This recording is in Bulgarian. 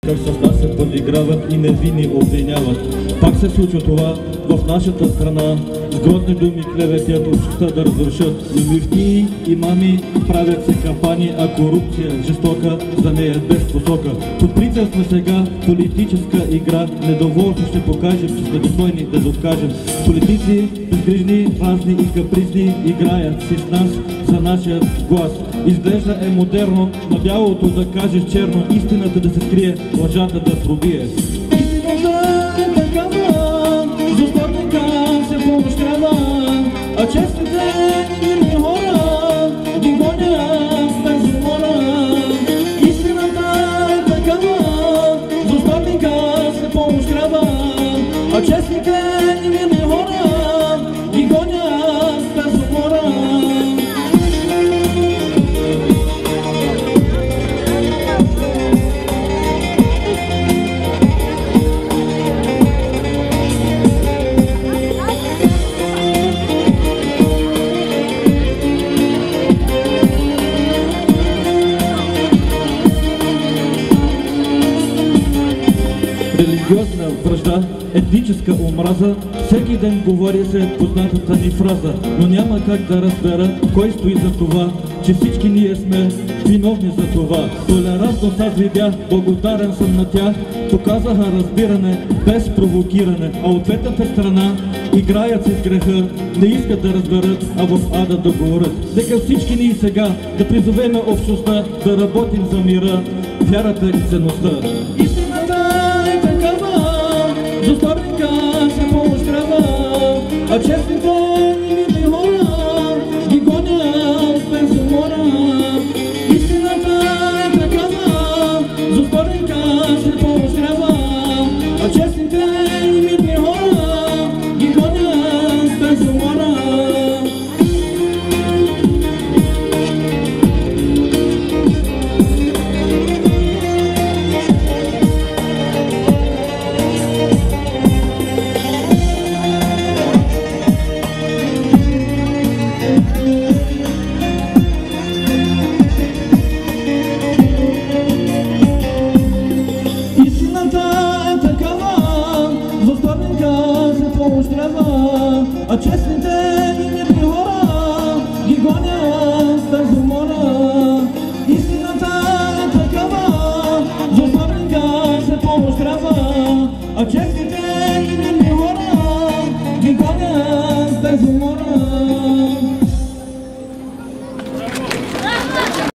Как с нас се подиграват и невинни обвиняват. Пак се случва това в нашата страна. С грозни думи клеветят общността да разрушат. И мюфтии, имами правят се кампании, а корупция жестока за нея без посока. Под прицел сме сега, политическа игра. Недоволство ще покажем, че сме достойни да докажем. Политици, безгрижни, разни и капризни играят си с нас за нашия глас. Изглежда е модерно на бялото да кажеш черно, истината да се скрие, лъжата да пробие. Истината е такава, застъпника се поощрява, а честните мирни хора ги гонят без умора. Истината е такава, застъпника се поощрява, а честните мирни хора ги гонят без умора. Религиозна вражда, етническа омраза, всеки ден говори се познатата ни фраза, но няма как да разбера кой стои за това, че всички ние сме виновни за това. Толерантност аз видях, благодарен съм на тях, показаха разбиране без провокиране, а от двете страна играят се с греха, не искат да разберат, а в ада да горят. Нека всички ние сега да призовеме общността, да работим за мира, вярата и ценността. Застъпника се поощрява, а честните мирни хора ги гонят без умора. Истината е такава, застъпника се поощрява,